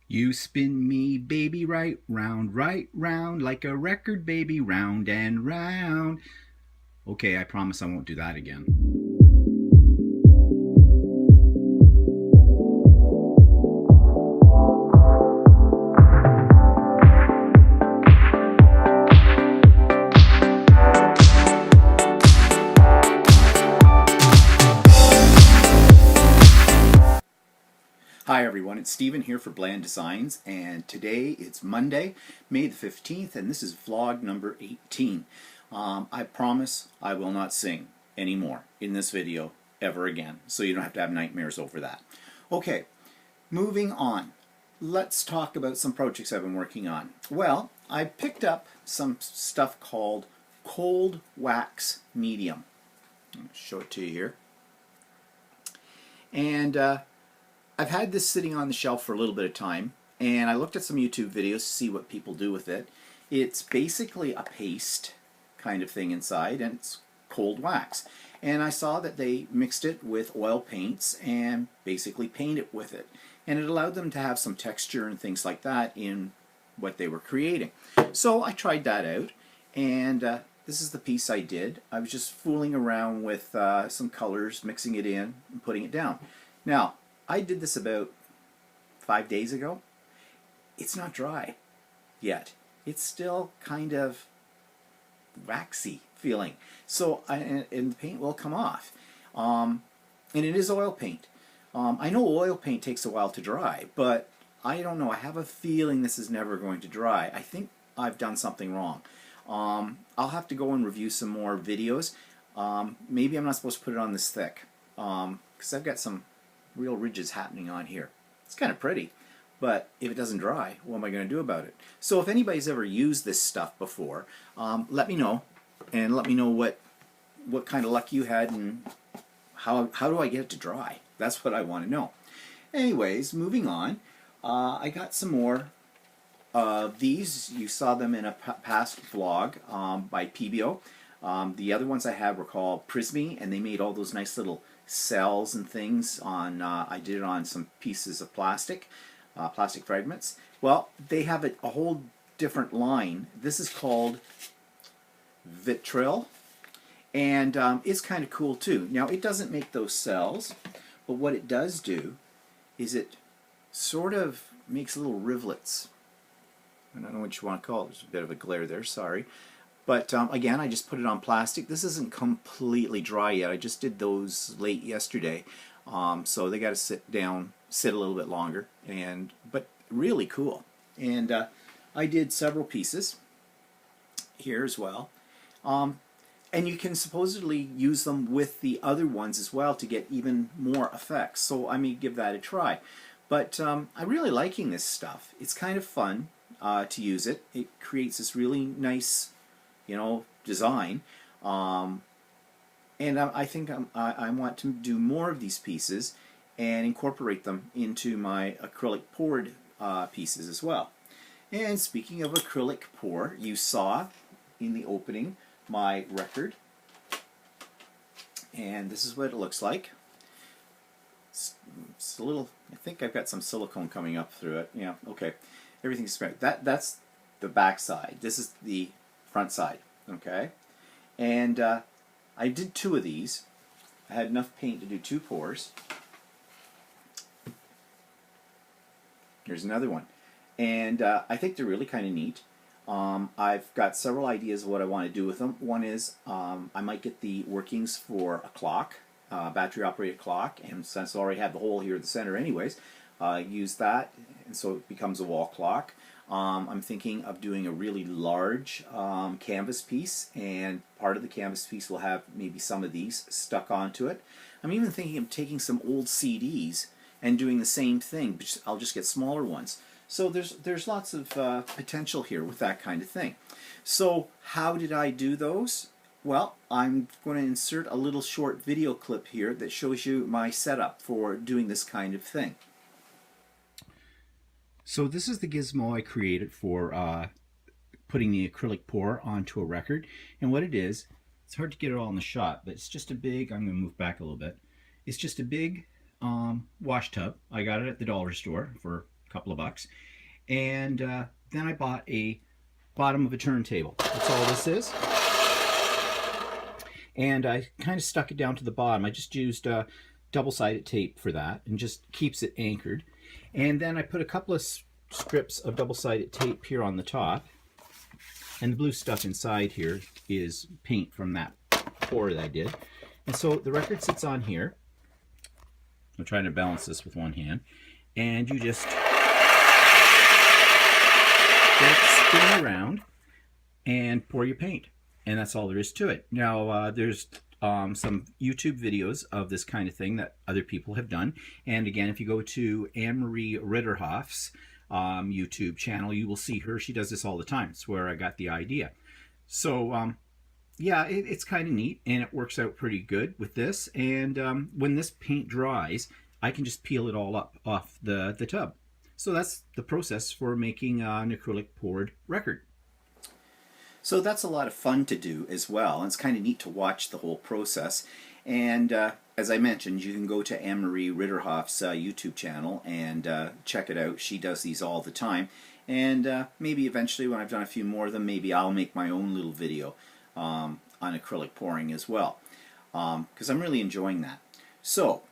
You spin me, baby, right round, like a record, baby, round and round. Okay, I promise I won't do that again. Hi everyone, it's Steven here for Bland Designs, and today it's Monday, May the 15th, and this is vlog number 18. I promise I will not sing anymore in this video ever again, so you don't have to have nightmares over that. Okay, moving on. Let's talk about some projects I've been working on. Well, I picked up some stuff called cold wax medium. I'll show it to you here. And I've had this sitting on the shelf for a little bit of time, and I looked at some YouTube videos to see what people do with it. It's basically a paste kind of thing inside, and it's cold wax. And I saw that they mixed it with oil paints and basically paint it with it. And it allowed them to have some texture and things like that in what they were creating. So I tried that out, and this is the piece I did. I was just fooling around with some colors, mixing it in, and putting it down. Now, I did this about 5 days ago. It's not dry yet. It's still kind of waxy feeling. So, and the paint will come off. And it is oil paint. I know oil paint takes a while to dry, but I don't know. I have a feeling this is never going to dry. I think I've done something wrong. I'll have to go and review some more videos. Maybe I'm not supposed to put it on this thick, because I've got some real ridges happening on here. It's kind of pretty, but if it doesn't dry, what am I going to do about it? So if anybody's ever used this stuff before, let me know, and let me know what kind of luck you had, and how do I get it to dry? That's what I want to know. Anyways, moving on, I got some more of these. You saw them in a past vlog by PBO. The other ones I had were called Prismy, and they made all those nice little cells and things on, I did it on some pieces of plastic, plastic fragments. Well, they have a whole different line. This is called Vitril, and it's kind of cool too. Now, it doesn't make those cells, but what it does do is it sort of makes little rivulets. I don't know what you want to call it. There's a bit of a glare there, sorry. But again, I just put it on plastic. This isn't completely dry yet. I just did those late yesterday. So they got to sit a little bit longer. But really cool. And I did several pieces here as well. And you can supposedly use them with the other ones as well to get even more effects. So I may give that a try. But I'm really liking this stuff. It's kind of fun to use it. It creates this really nice, design, and I think I want to do more of these pieces and incorporate them into my acrylic poured pieces as well. And speaking of acrylic pour, you saw in the opening my record, and this is what it looks like. It's a little, I think I've got some silicone coming up through it. Yeah, okay, everything's spread. That's the back side. This is the front side. Okay, and I did 2 of these. I had enough paint to do 2 pours. Here's another one, and I think they're really kind of neat. I've got several ideas of what I want to do with them. One is I might get the workings for a clock, battery operated clock, and since I already have the hole here at the center anyways, use that, and so it becomes a wall clock. I'm thinking of doing a really large canvas piece, and part of the canvas piece will have maybe some of these stuck onto it. I'm even thinking of taking some old CDs and doing the same thing, but I'll just get smaller ones. So there's lots of potential here with that kind of thing. So how did I do those? Well, I'm going to insert a little short video clip here that shows you my setup for doing this kind of thing. So this is the gizmo I created for putting the acrylic pour onto a record. And what it is, it's hard to get it all in the shot, but it's just a big, I'm going to move back a little bit. It's just a big wash tub. I got it at the dollar store for a couple of bucks. And then I bought a bottom of a turntable. That's all this is. And I kind of stuck it down to the bottom. I just used double-sided tape for that, and just keeps it anchored. And then I put a couple of strips of double-sided tape here on the top, and the blue stuff inside here is paint from that pour that I did. And so the record sits on here. I'm trying to balance this with one hand, and you just let it spin around and pour your paint, and that's all there is to it. Now there's some YouTube videos of this kind of thing that other people have done, and again, if you go to Anne-Marie Ritterhoff's YouTube channel, you will see her. She does this all the time. It's where I got the idea. So yeah, it's kind of neat, and it works out pretty good with this. And when this paint dries, I can just peel it all up off the tub. So that's the process for making an acrylic poured record. So that's a lot of fun to do as well, and it's kind of neat to watch the whole process. And as I mentioned, you can go to Anne-Marie Ritterhoff's YouTube channel and check it out. She does these all the time. And maybe eventually, when I've done a few more of them, maybe I'll make my own little video on acrylic pouring as well, because I'm really enjoying that. So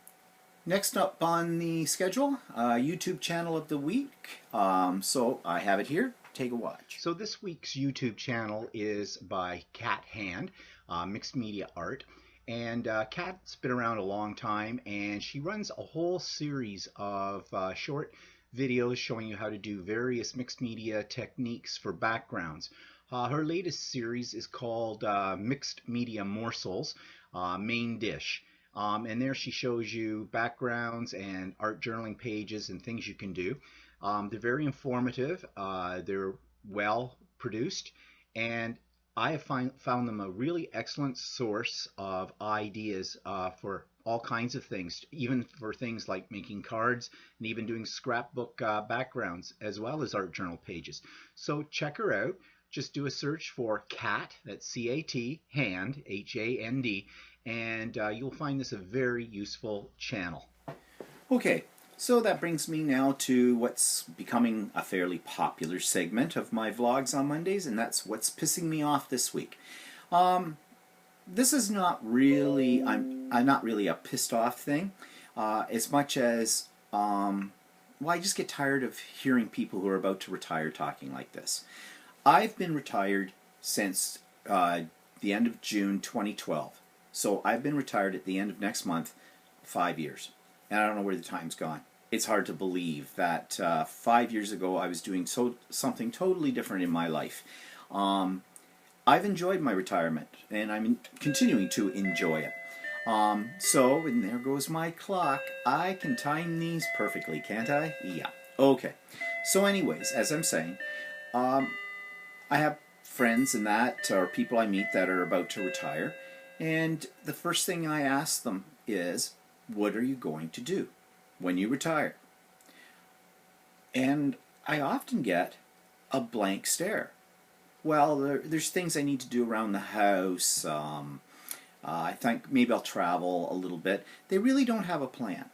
next up on the schedule, YouTube channel of the week. So I have it here. Take a watch. So this week's YouTube channel is by Cat Hand, Mixed Media Art. And Kat's been around a long time, and she runs a whole series of short videos showing you how to do various mixed media techniques for backgrounds. Her latest series is called Mixed Media Morsels, Main Dish. And there she shows you backgrounds and art journaling pages and things you can do. They're very informative, they're well produced, and I have found them a really excellent source of ideas for all kinds of things, even for things like making cards and even doing scrapbook backgrounds as well as art journal pages. So check her out. Just do a search for Cat, that's C-A-T, Hand, H-A-N-D, and you'll find this a very useful channel. Okay. So that brings me now to what's becoming a fairly popular segment of my vlogs on Mondays, and that's what's pissing me off this week. This is not really, I'm not really a pissed off thing, as much as, well, I just get tired of hearing people who are about to retire talking like this. I've been retired since the end of June 2012. So I've been retired at the end of next month, 5 years. And I don't know where the time's gone. It's hard to believe that 5 years ago I was doing something totally different in my life. I've enjoyed my retirement, and I'm continuing to enjoy it. So, and there goes my clock. I can time these perfectly, can't I? Yeah. Okay. So anyways, as I'm saying, I have friends and that, or people I meet that are about to retire, and the first thing I ask them is, what are you going to do when you retire? And I often get a blank stare. Well, there's things I need to do around the house. I think maybe I'll travel a little bit. They really don't have a plan.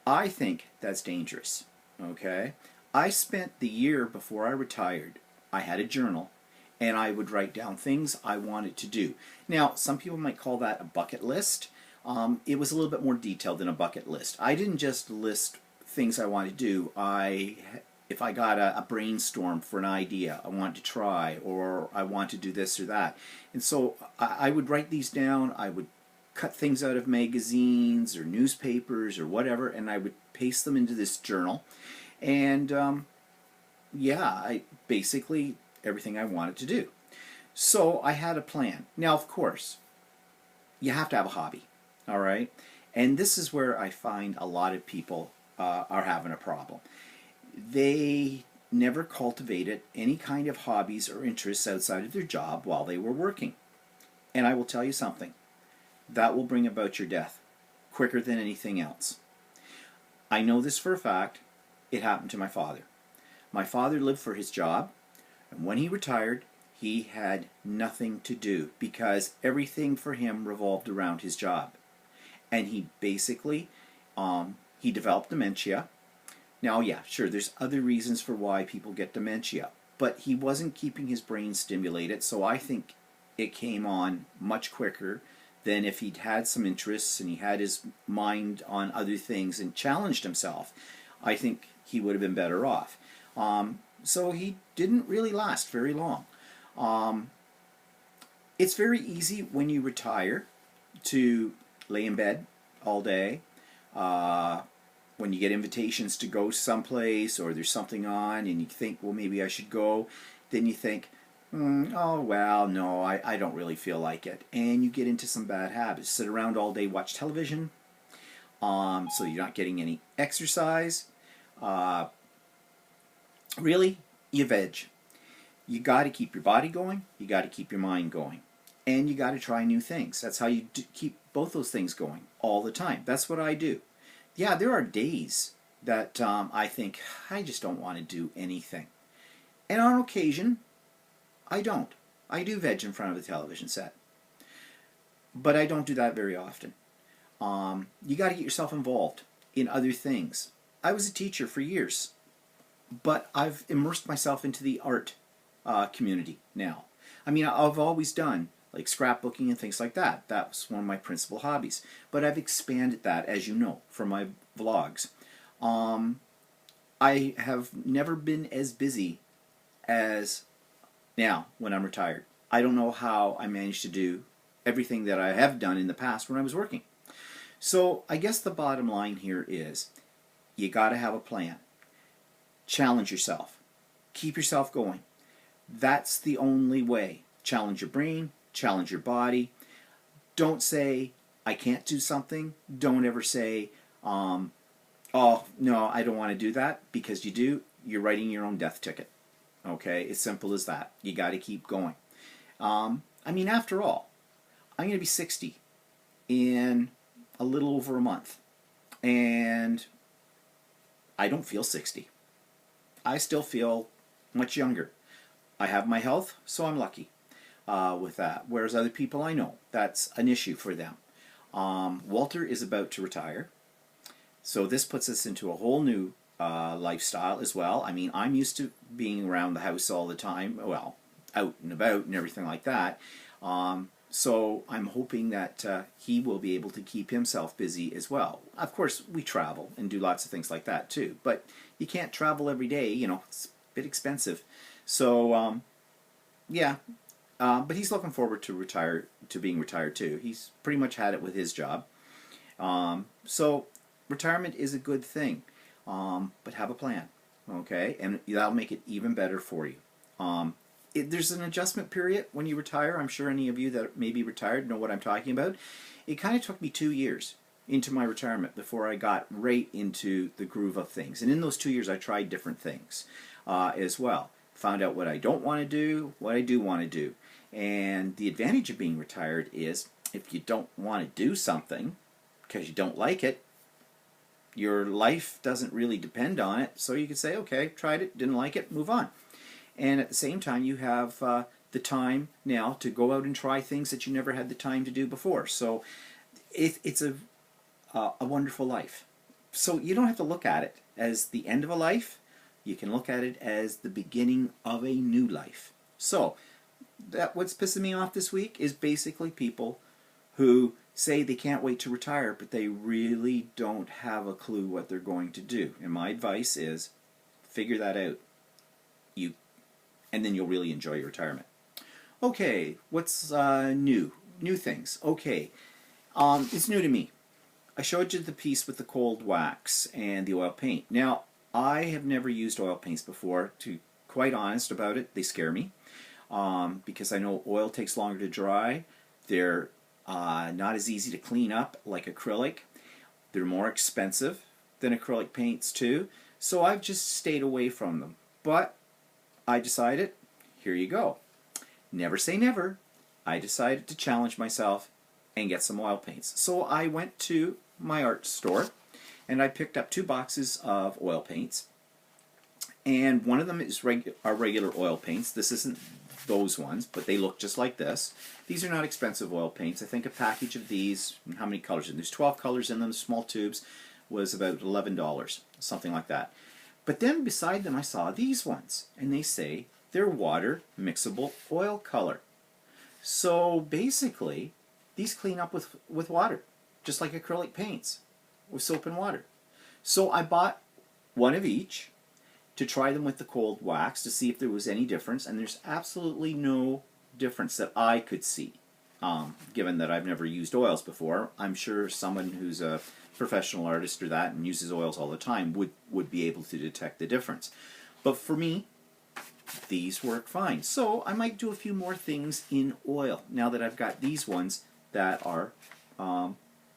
I think that's dangerous. Okay? I spent the year before I retired, I had a journal, and I would write down things I wanted to do. Now, some people might call that a bucket list. It was a little bit more detailed than a bucket list. I didn't just list things I wanted to do. If I got a brainstorm for an idea I want to try, or I want to do this or that. And so I would write these down. I would cut things out of magazines or newspapers or whatever, and I would paste them into this journal. And yeah, basically everything I wanted to do. So I had a plan. Now, of course, you have to have a hobby. All right? And this is where I find a lot of people are having a problem. They never cultivated any kind of hobbies or interests outside of their job while they were working. And I will tell you something. That will bring about your death quicker than anything else. I know this for a fact. It happened to my father. My father lived for his job, and when he retired, he had nothing to do because everything for him revolved around his job. And he basically, he developed dementia, Now, yeah, sure, there's other reasons for why people get dementia, but he wasn't keeping his brain stimulated, so I think it came on much quicker than if he'd had some interests and he had his mind on other things and challenged himself. I think he would have been better off. So he didn't really last very long. It's very easy when you retire to lay in bed all day. When you get invitations to go someplace or there's something on and you think, well, maybe I should go, then you think, oh, well, no, I don't really feel like it. And you get into some bad habits. Sit around all day, watch television, so you're not getting any exercise. Really, you veg. You got to keep your body going, you got to keep your mind going, and you got to try new things. That's how you keep both those things going all the time. That's what I do. Yeah, there are days that I think, I just don't want to do anything. And on occasion, I don't. I do veg in front of the television set. But I don't do that very often. You got to get yourself involved in other things. I was a teacher for years, but I've immersed myself into the art community now. I mean, I've always done like scrapbooking and things like that. That was one of my principal hobbies. But I've expanded that, as you know, from my vlogs. I have never been as busy as now when I'm retired. I don't know how I managed to do everything that I have done in the past when I was working. So I guess the bottom line here is you got to have a plan. Challenge yourself. Keep yourself going. That's the only way. Challenge your brain. Challenge your body. Don't say, I can't do something. Don't ever say, oh, no, I don't want to do that, because you do, you're writing your own death ticket. Okay, as simple as that. You got to keep going. I mean, after all, I'm going to be 60 in a little over a month, and I don't feel 60. I still feel much younger. I have my health, so I'm lucky with that. Whereas other people I know, that's an issue for them. Walter is about to retire, so this puts us into a whole new lifestyle as well. I mean, I'm used to being around the house all the time, well, out and about and everything like that. So I'm hoping that he will be able to keep himself busy as well. Of course, we travel and do lots of things like that too, but you can't travel every day, you know, it's a bit expensive. So, yeah, but he's looking forward to being retired too. He's pretty much had it with his job. So retirement is a good thing, but have a plan, okay? And that'll make it even better for you. There's an adjustment period when you retire. I'm sure any of you that may be retired know what I'm talking about. It kind of took me 2 years into my retirement before I got right into the groove of things. And in those 2 years, I tried different things as well. Found out what I don't want to do, what I do want to do. And the advantage of being retired is if you don't want to do something because you don't like it, your life doesn't really depend on it. So you can say, okay, tried it, didn't like it, move on. And at the same time, you have the time now to go out and try things that you never had the time to do before. So it's a wonderful life. So you don't have to look at it as the end of a life. You can look at it as the beginning of a new life. So what's pissing me off this week is basically people who say they can't wait to retire, but they really don't have a clue what they're going to do. And my advice is figure that out. And then you'll really enjoy your retirement. Okay, what's new? New things. Okay, it's new to me. I showed you the piece with the cold wax and the oil paint. Now, I have never used oil paints before. To be quite honest about it, they scare me because I know oil takes longer to dry. They're not as easy to clean up like acrylic. They're more expensive than acrylic paints too. So I've just stayed away from them. But I decided, here you go. Never say never. I decided to challenge myself and get some oil paints. So I went to my art store and I picked up 2 boxes of oil paints. And one of them is our regular oil paints. This isn't those ones, but they look just like this. These are not expensive oil paints. I think a package of these, how many colors? There's 12 colors in them, small tubes, was about $11, something like that. But then beside them I saw these ones, and they say they're water mixable oil color. So basically, these clean up with water, just like acrylic paints, with soap and water. So I bought one of each to try them with the cold wax to see if there was any difference, and there's absolutely no difference that I could see. Given that I've never used oils before, I'm sure someone who's a professional artist or that and uses oils all the time would be able to detect the difference. But for me, these work fine. So I might do a few more things in oil now that I've got these ones that are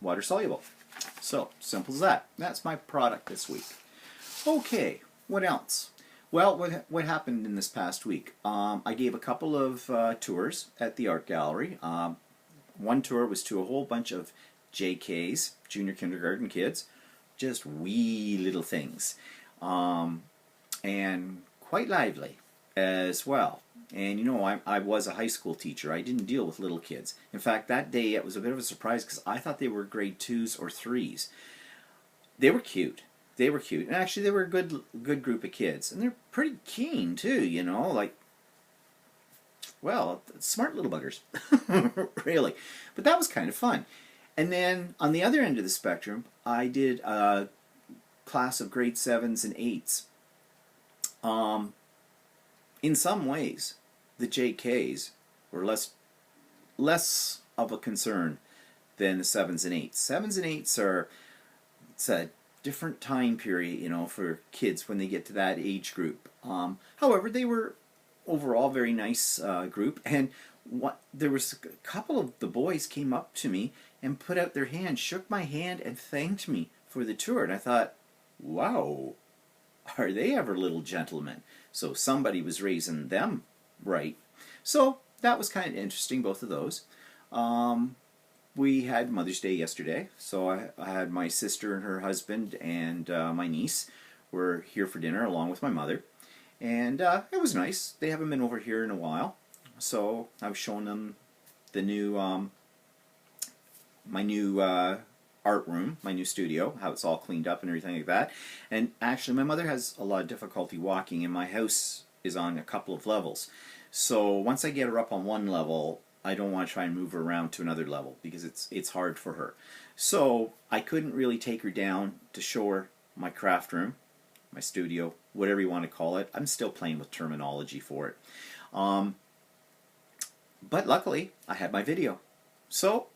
water soluble. So simple as that. That's my product this week. Okay, what else? Well, what happened in this past week? I gave a couple of tours at the art gallery. One tour was to a whole bunch of JKs, junior kindergarten kids, just wee little things, and quite lively as well. And you know, I was a high school teacher. I didn't deal with little kids. In fact, that day it was a bit of a surprise because I thought they were grade 2s or 3s. They were cute. They were cute, and actually they were a good group of kids, and they're pretty keen too. You know, like, well, smart little buggers, really. But that was kind of fun. And then on the other end of the spectrum, I did a class of grade 7s and 8s. In some ways, the JKs were less of a concern than the 7s and 8s. 7s and 8s are, it's a different time period, you know, for kids when they get to that age group. However, they were overall very nice group, and there was a couple of the boys came up to me and put out their hand, shook my hand, and thanked me for the tour. And I thought, wow, are they ever little gentlemen? So somebody was raising them right. So that was kind of interesting, both of those. We had Mother's Day yesterday, so I had my sister and her husband and my niece were here for dinner along with my mother. And it was nice. They haven't been over here in a while. So I was showing them the new, my new art room, my new studio, how it's all cleaned up and everything like that. And actually my mother has a lot of difficulty walking, and my house is on a couple of levels. So once I get her up on one level, I don't want to try and move her around to another level because it's hard for her. So I couldn't really take her down to show her my craft room, my studio, whatever you want to call it. I'm still playing with terminology for it. But luckily, I had my video. So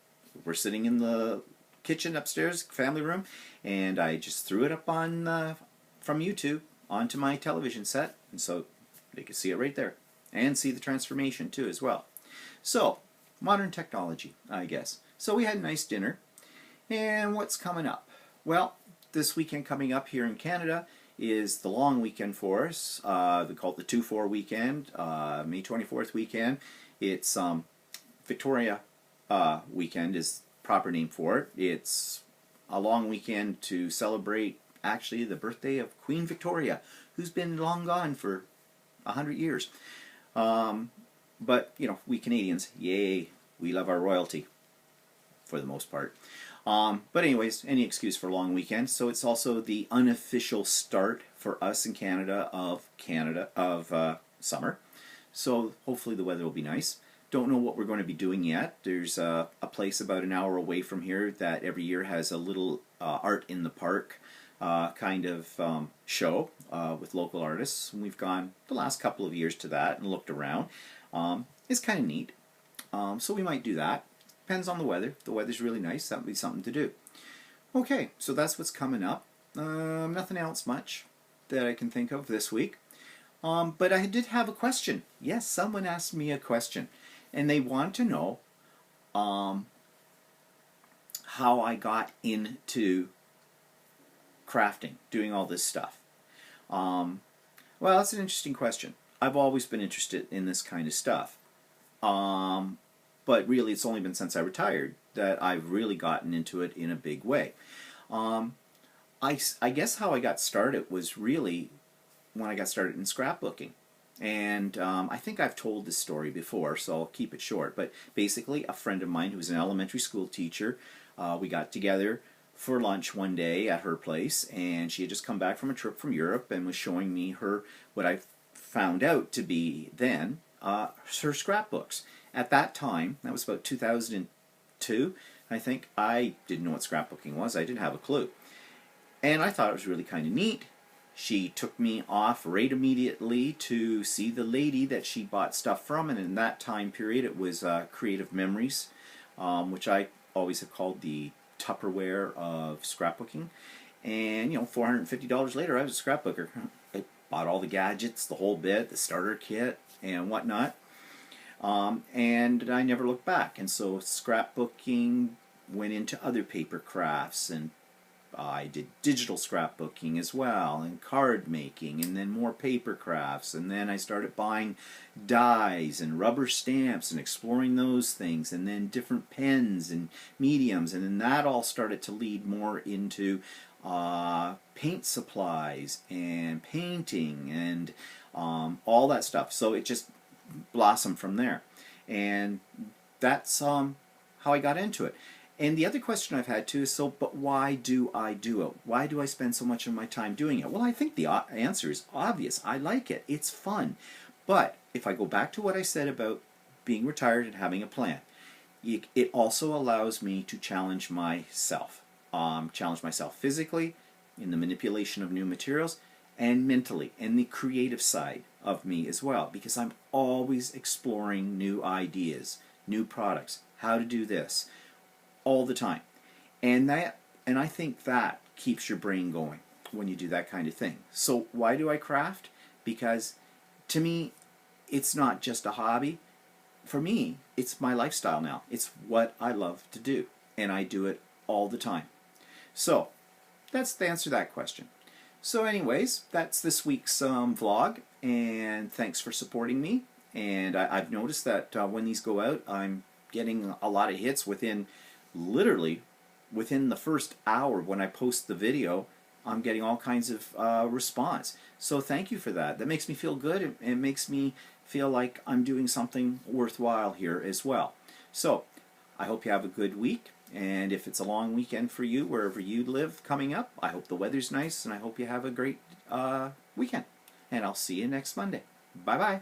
we're sitting in the kitchen upstairs, family room, and I just threw it up on from YouTube onto my television set, and so they could see it right there and see the transformation too as well. So, modern technology, I guess. So we had a nice dinner. And what's coming up? Well, this weekend coming up here in Canada is the long weekend for us. They call it the 2-4 weekend, May 24th weekend. It's Victoria weekend is proper name for it. It's a long weekend to celebrate actually the birthday of Queen Victoria, who's been long gone for 100 years. But, you know, we Canadians, yay, we love our royalty, for the most part. But anyways, any excuse for a long weekend. So it's also the unofficial start for us in Canada of summer. So hopefully the weather will be nice. Don't know what we're going to be doing yet. There's a place about an hour away from here that every year has a little art in the park kind of show with local artists. And we've gone the last couple of years to that and looked around. It's kind of neat. So we might do that. Depends on the weather. If the weather's really nice, that would be something to do. Okay, so that's what's coming up. Nothing else much that I can think of this week. But I did have a question. Yes, someone asked me a question. And they want to know how I got into crafting, doing all this stuff. Well, that's an interesting question. I've always been interested in this kind of stuff. But really, it's only been since I retired that I've really gotten into it in a big way. I guess how I got started was really when I got started in scrapbooking. And I think I've told this story before, so I'll keep it short. But basically, a friend of mine who was an elementary school teacher, we got together for lunch one day at her place, and she had just come back from a trip from Europe and was showing me her, what I found out to be then, her scrapbooks. At that time, that was about 2002, I think, I didn't know what scrapbooking was. I didn't have a clue. And I thought it was really kind of neat. She took me off right immediately to see the lady that she bought stuff from, and in that time period it was Creative Memories, which I always have called the Tupperware of scrapbooking. And you know, $450 later, I was a scrapbooker. I bought all the gadgets, the whole bit, the starter kit, and whatnot. And I never looked back. And so scrapbooking went into other paper crafts, and I did digital scrapbooking as well, and card making, and then more paper crafts, and then I started buying dies and rubber stamps and exploring those things, and then different pens and mediums, and then that all started to lead more into paint supplies and painting and all that stuff. So it just blossomed from there, and that's how I got into it. And the other question I've had too is, so, but why do I do it? Why do I spend so much of my time doing it? Well, I think the answer is obvious. I like it. It's fun. But if I go back to what I said about being retired and having a plan, it also allows me to challenge myself. Challenge myself physically, in the manipulation of new materials, and mentally, and the creative side of me as well, because I'm always exploring new ideas, new products, how to do this, all the time. And I think that keeps your brain going when you do that kind of thing. So why do I craft? Because to me, it's not just a hobby. For me, it's my lifestyle now. It's what I love to do, and I do it all the time. So that's the answer to that question. So anyways, that's this week's vlog, and thanks for supporting me. And I've noticed that when these go out, I'm getting a lot of hits literally within the first hour when I post the video. I'm getting all kinds of response. So thank you for that. That makes me feel good. It makes me feel like I'm doing something worthwhile here as well. So I hope you have a good week. And if it's a long weekend for you, wherever you live coming up, I hope the weather's nice, and I hope you have a great weekend. And I'll see you next Monday. Bye-bye.